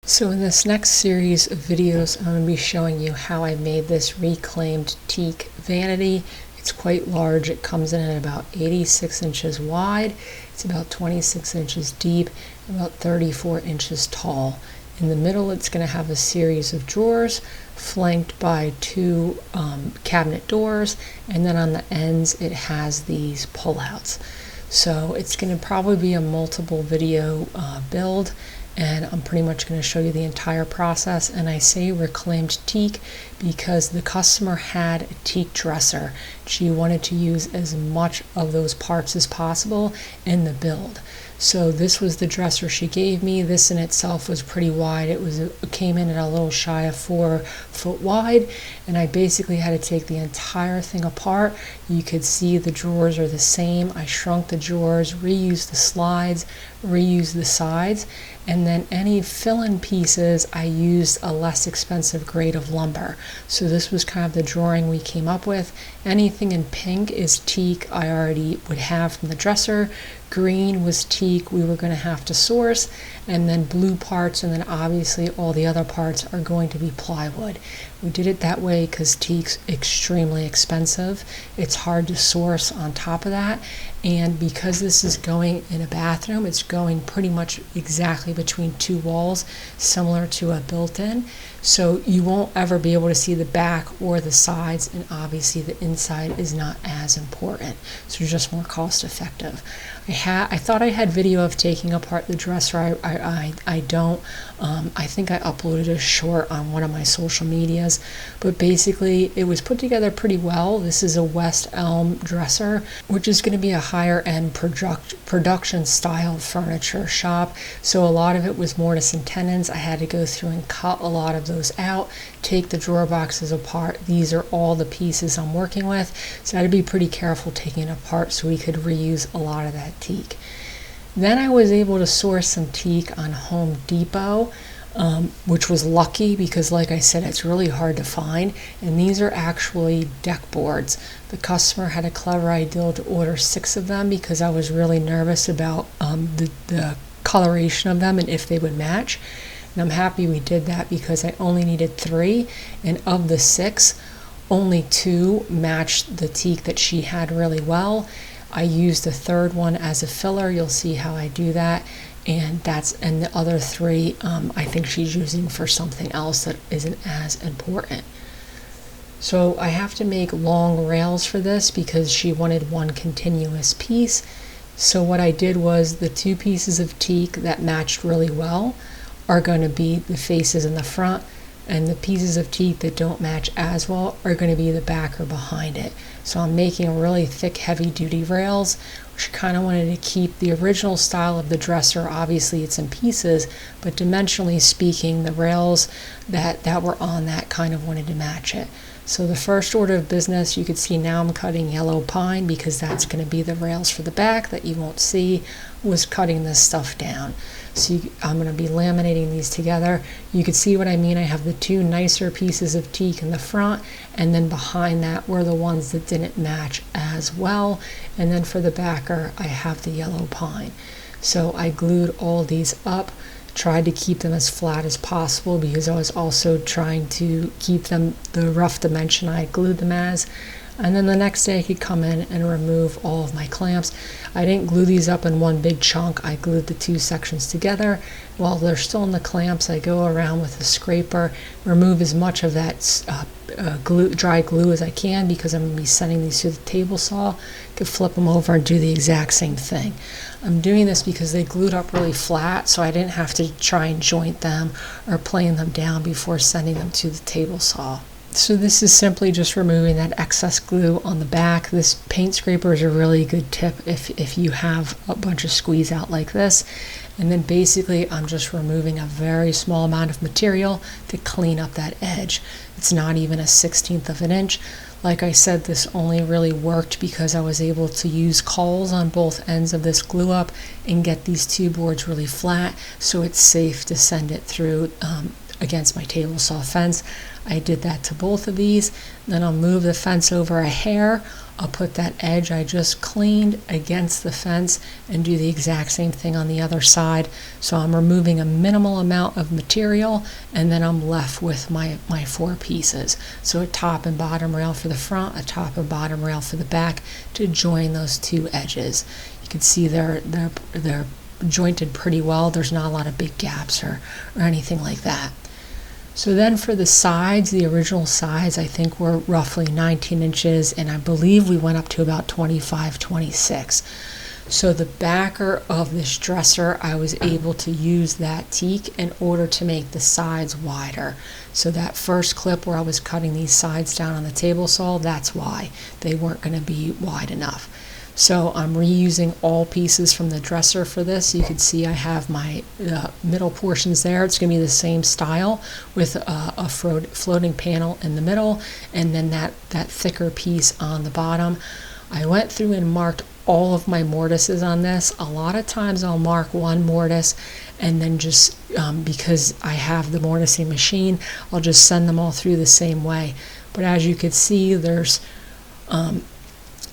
So in this next series of videos, I'm going to be showing you how I made this reclaimed teak vanity. It's quite large. It comes in at about 86 inches wide. It's about 26 inches deep, about 34 inches tall. In the middle, it's going to have a series of drawers flanked by two cabinet doors, and then on the ends it has these pullouts. So it's going to probably be a multiple video build, and I'm pretty much going to show you the entire process. And I say reclaimed teak because the customer had a teak dresser. She wanted to use as much of those parts as possible in the build. So this was the dresser she gave me. This in itself was pretty wide. It came in at a little shy of 4 foot wide, and I basically had to take the entire thing apart. You could see the drawers are the same. I shrunk the drawers, reused the slides, reused the sides, and then any fill-in pieces I used a less expensive grade of lumber. So this was kind of the drawing we came up with. Anything in pink is teak I already would have from the dresser. Green was teak we were going to have to source, and then blue parts, and then obviously all the other parts are going to be plywood. We did it that way because teak's extremely expensive. It's hard to source on top of that, and because this is going in a bathroom, it's going pretty much exactly between two walls, similar to a built-in. So you won't ever be able to see the back or the sides, and obviously the inside is not as important. So just more cost effective. I thought I had video of taking apart the dresser. I don't. I think I uploaded a short on one of my social medias, but basically it was put together pretty well. This is a West Elm dresser, which is going to be a higher end production style furniture shop. So a lot of it was mortise and tenons. I had to go through and cut a lot of those out, take the drawer boxes apart. These are all the pieces I'm working with, so I had to be pretty careful taking it apart so we could reuse a lot of that teak. Then I was able to source some teak on Home Depot, which was lucky because, like I said, it's really hard to find. And these are actually deck boards. The customer had a clever idea to order 6 of them because I was really nervous about the coloration of them and if they would match. And I'm happy we did that because I only needed 3, and of the 6, only 2 matched the teak that she had really well. I used the third one as a filler. You'll see how I do that, and the other 3 I think she's using for something else that isn't as important. So I have to make long rails for this because she wanted one continuous piece. So what I did was the 2 pieces of teak that matched really well are going to be the faces in the front, and the pieces of teak that don't match as well are going to be the back or behind it. So I'm making really thick, heavy-duty rails, which kind of wanted to keep the original style of the dresser. Obviously it's in pieces, but dimensionally speaking, the rails that were on that kind of wanted to match it. So the first order of business, you could see now I'm cutting yellow pine because that's going to be the rails for the back that you won't see, was cutting this stuff down. So I'm going to be laminating these together. You can see what I mean. I have the 2 nicer pieces of teak in the front, and then behind that were the ones that didn't match as well. And then for the backer, I have the yellow pine. So I glued all these up, tried to keep them as flat as possible because I was also trying to keep them the rough dimension I glued them as. And then the next day I could come in and remove all of my clamps. I didn't glue these up in one big chunk. I glued the 2 sections together. While they're still in the clamps, I go around with a scraper, remove as much of that dry glue as I can because I'm going to be sending these to the table saw. Could flip them over and do the exact same thing. I'm doing this because they glued up really flat, so I didn't have to try and joint them or plane them down before sending them to the table saw. So this is simply just removing that excess glue on the back. This paint scraper is a really good tip if you have a bunch of squeeze out like this. And then basically I'm just removing a very small amount of material to clean up that edge. It's not even a 1/16 of an inch. Like I said, this only really worked because I was able to use cowls on both ends of this glue up and get these 2 boards really flat, so it's safe to send it through against my table saw fence. I did that to both of these. Then I'll move the fence over a hair. I'll put that edge I just cleaned against the fence and do the exact same thing on the other side. So I'm removing a minimal amount of material, and then I'm left with my 4 pieces. So a top and bottom rail for the front, a top and bottom rail for the back to join those 2 edges. You can see they're jointed pretty well. There's not a lot of big gaps or anything like that. So then for the sides, the original sides I think were roughly 19 inches, and I believe we went up to about 25, 26. So the backer of this dresser, I was able to use that teak in order to make the sides wider. So that first clip where I was cutting these sides down on the table saw, that's why they weren't going to be wide enough. So I'm reusing all pieces from the dresser for this. You can see I have my middle portions there. It's going to be the same style with a floating panel in the middle, and then that thicker piece on the bottom. I went through and marked all of my mortises on this. A lot of times I'll mark one mortise, and then just because I have the mortising machine, I'll just send them all through the same way. But as you can see, there's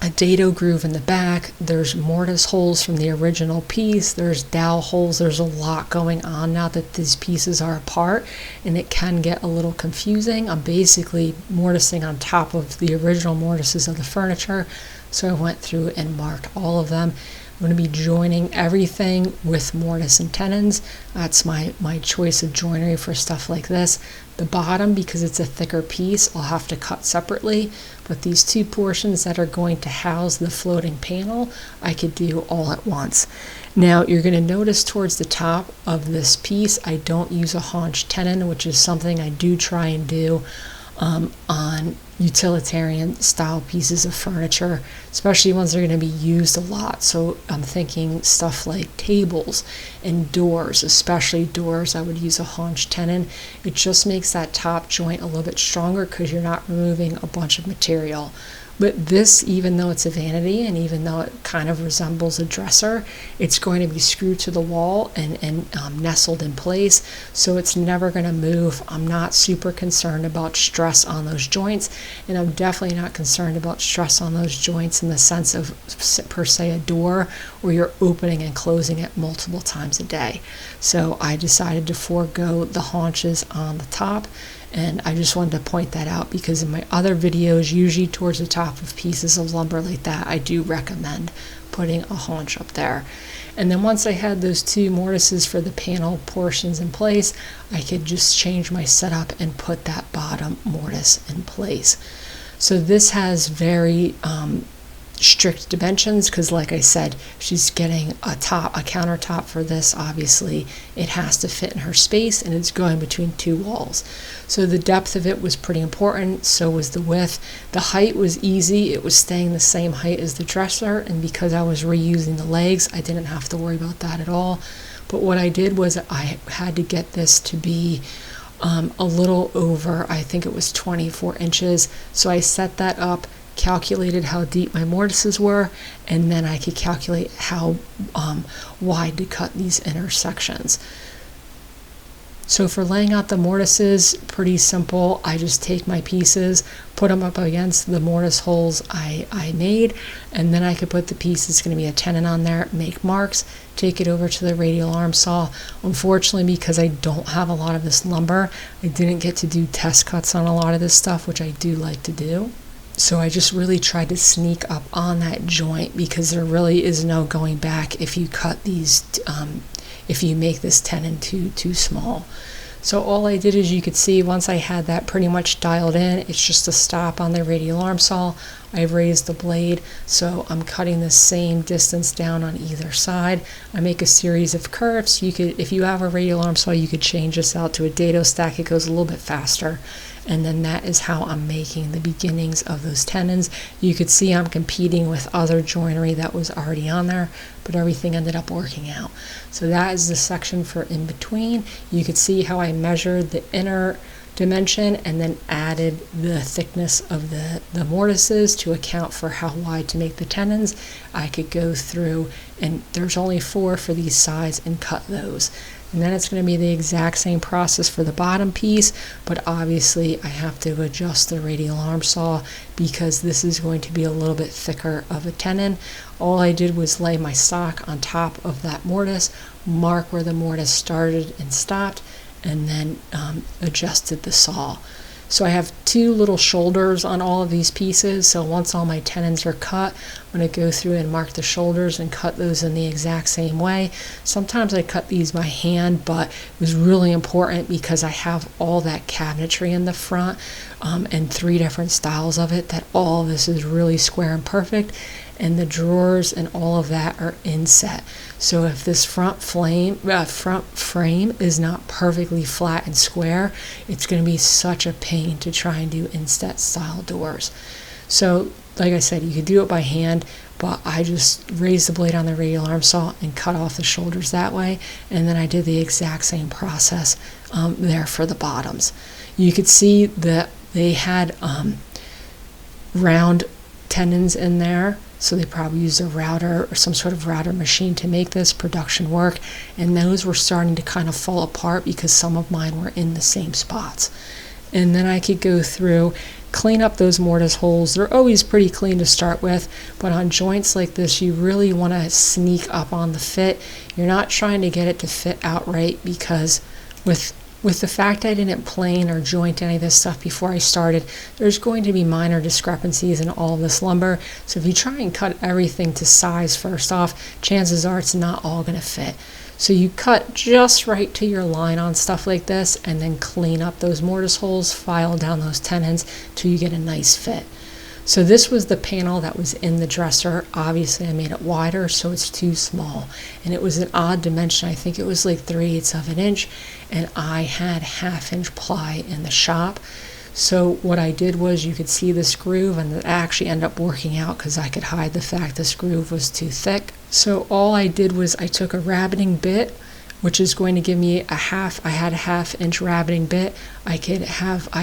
a dado groove in the back, there's mortise holes from the original piece, there's dowel holes. There's a lot going on now that these pieces are apart, and it can get a little confusing. I'm basically mortising on top of the original mortises of the furniture, so I went through and marked all of them. I'm going to be joining everything with mortise and tenons. That's my choice of joinery for stuff like this. The bottom, because it's a thicker piece, I'll have to cut separately, but these 2 portions that are going to house the floating panel, I could do all at once. Now you're going to notice towards the top of this piece, I don't use a haunch tenon, which is something I do try and do on utilitarian style pieces of furniture, especially ones that are going to be used a lot. So I'm thinking stuff like tables and doors, especially doors, I would use a haunch tenon. It just makes that top joint a little bit stronger because you're not removing a bunch of material. But this, even though it's a vanity and even though it kind of resembles a dresser, it's going to be screwed to the wall and nestled in place, so it's never going to move. I'm not super concerned about stress on those joints, and I'm definitely not concerned about stress on those joints in the sense of, per se, a door where you're opening and closing it multiple times a day. So I decided to forego the haunches on the top. And I just wanted to point that out because in my other videos, usually towards the top of pieces of lumber like that, I do recommend putting a haunch up there. And then once I had those 2 mortises for the panel portions in place, I could just change my setup and put that bottom mortise in place. So this has very strict dimensions because, like I said, she's getting a countertop for this. Obviously it has to fit in her space, and it's going between 2 walls. So the depth of it was pretty important, so was the width. The height was easy. It was staying the same height as the dresser, and because I was reusing the legs, I didn't have to worry about that at all. But what I did was I had to get this to be a little over, I think it was 24 inches. So I set that up, calculated how deep my mortises were, and then I could calculate how wide to cut these intersections. So for laying out the mortises, pretty simple. I just take my pieces, put them up against the mortise holes I made, and then I could put the piece that's going to be a tenon on there, make marks, take it over to the radial arm saw. Unfortunately, because I don't have a lot of this lumber, I didn't get to do test cuts on a lot of this stuff, which I do like to do. So I just really tried to sneak up on that joint because there really is no going back if you cut these, if you make this tenon too small. So all I did is, you could see, once I had that pretty much dialed in, it's just a stop on the radial arm saw. I've raised the blade, so I'm cutting the same distance down on either side. I make a series of curves. You could, if you have a radial arm saw, you could change this out to a dado stack. It goes a little bit faster. And then that is how I'm making the beginnings of those tenons. You could see I'm competing with other joinery that was already on there, but everything ended up working out. So that is the section for in between. You could see how I measured the inner dimension and then added the thickness of the mortises to account for how wide to make the tenons. I could go through, and there's only 4 for these sides, and cut those. And then it's going to be the exact same process for the bottom piece, but obviously I have to adjust the radial arm saw because this is going to be a little bit thicker of a tenon. All I did was lay my stock on top of that mortise, mark where the mortise started and stopped, and then adjusted the saw. So I have two little shoulders on all of these pieces, so once all my tenons are cut, I'm going to go through and mark the shoulders and cut those in the exact same way. Sometimes I cut these by hand, but it was really important because I have all that cabinetry in the front and 3 different styles of it, that all of this is really square and perfect, and the drawers and all of that are inset. So if this front frame is not perfectly flat and square, it's going to be such a pain to try and do inset style doors. So like I said, you could do it by hand, but I just raised the blade on the radial arm saw and cut off the shoulders that way, and then I did the exact same process there for the bottoms. You could see that they had round tenons in there, so they probably used a router or some sort of router machine to make this production work, and those were starting to kind of fall apart because some of mine were in the same spots. And then I could go through, clean up those mortise holes. They're always pretty clean to start with, but on joints like this, you really want to sneak up on the fit. You're not trying to get it to fit outright, because with the fact I didn't plane or joint any of this stuff before I started, there's going to be minor discrepancies in all of this lumber. So if you try and cut everything to size first off, chances are it's not all going to fit. So you cut just right to your line on stuff like this, and then clean up those mortise holes, file down those tenons till you get a nice fit. So this was the panel that was in the dresser. Obviously I made it wider so it's too small, and it was an odd dimension. I think it was like 3/8 of an inch, and I had 1/2 inch ply in the shop. So what I did was, you could see this groove, and it actually ended up working out because I could hide the fact this groove was too thick. So all I did was I took a rabbiting bit, which is going to give me I had a 1/2 inch rabbiting bit. I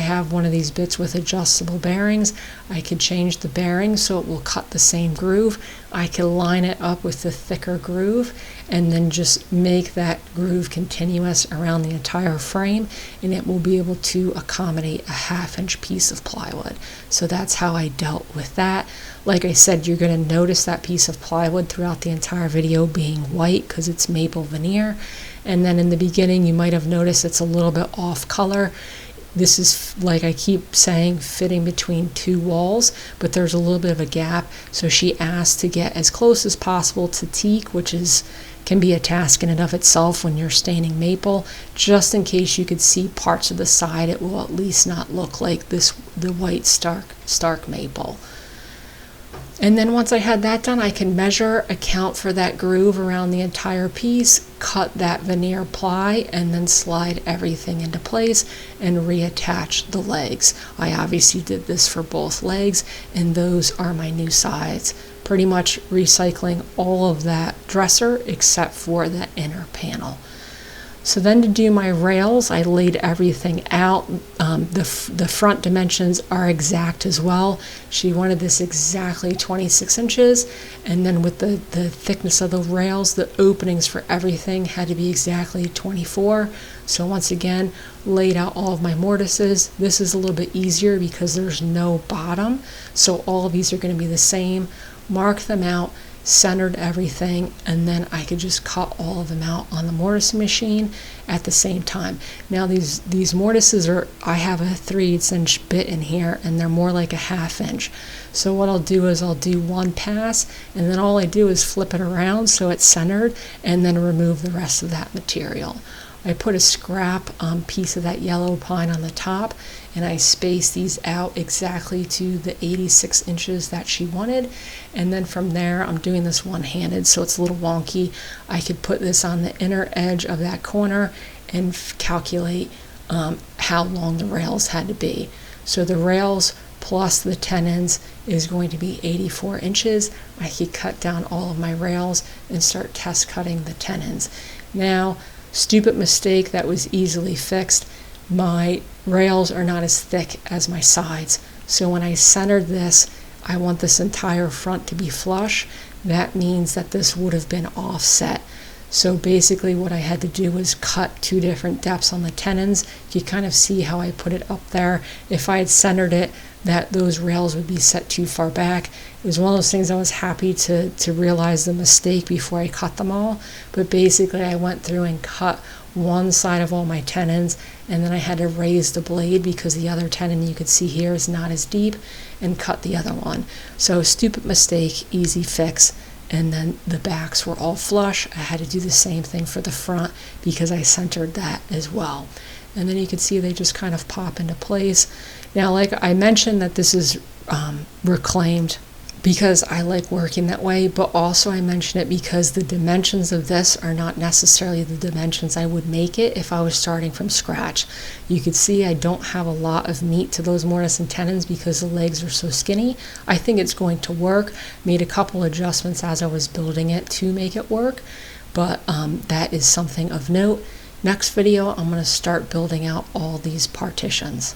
have one of these bits with adjustable bearings. I could change the bearings so it will cut the same groove. I could line it up with the thicker groove and then just make that groove continuous around the entire frame, and it will be able to accommodate a 1/2 inch piece of plywood. So that's how I dealt with that. Like I said, you're going to notice that piece of plywood throughout the entire video being white because it's maple veneer. And then in the beginning, you might have noticed it's a little bit off color. This is, like I keep saying, fitting between 2 walls, but there's a little bit of a gap. So she asked to get as close as possible to teak, which can be a task in and of itself when you're staining maple. Just in case you could see parts of the side, it will at least not look like the white stark maple. And then once I had that done, I can measure, account for that groove around the entire piece, cut that veneer ply, and then slide everything into place and reattach the legs. I obviously did this for both legs, and those are my new sides. Pretty much recycling all of that dresser except for the inner panel. So then to do my rails, I laid everything out. The front dimensions are exact as well. She wanted this exactly 26 inches. And then with the thickness of the rails, the openings for everything had to be exactly 24. So once again, laid out all of my mortises. This is a little bit easier because there's no bottom. So all of these are going to be the same. Mark them out, centered everything, and then I could just cut all of them out on the mortising machine at the same time. Now these mortises I have a 3/8 inch bit in here, and they're more like a 1/2 inch. So what I'll do is I'll do one pass, and then all I do is flip it around so it's centered, and then remove the rest of that material. I put a scrap piece of that yellow pine on the top, and I spaced these out exactly to the 86 inches that she wanted. And then from there, I'm doing this one-handed, so it's a little wonky. I could put this on the inner edge of that corner and calculate how long the rails had to be. So the rails plus the tenons is going to be 84 inches. I could cut down all of my rails and start test cutting the tenons. Now, stupid mistake that was easily fixed. My rails are not as thick as my sides. So when I centered this, I want this entire front to be flush. That means that this would have been offset. So basically what I had to do was cut 2 different depths on the tenons. You kind of see how I put it up there. If I had centered it, those rails would be set too far back. It was one of those things I was happy to realize the mistake before I cut them all. But basically I went through and cut one side of all my tenons, and then I had to raise the blade because the other tenon you could see here is not as deep, and cut the other one. So stupid mistake, easy fix. And then the backs were all flush. I had to do the same thing for the front because I centered that as well. And then you can see they just kind of pop into place. Now, like I mentioned, that this is reclaimed because I like working that way, but also I mention it because the dimensions of this are not necessarily the dimensions I would make it if I was starting from scratch. You can see I don't have a lot of meat to those mortise and tenons because the legs are so skinny. I think it's going to work. Made a couple adjustments as I was building it to make it work, but that is something of note. Next video, I'm going to start building out all these partitions.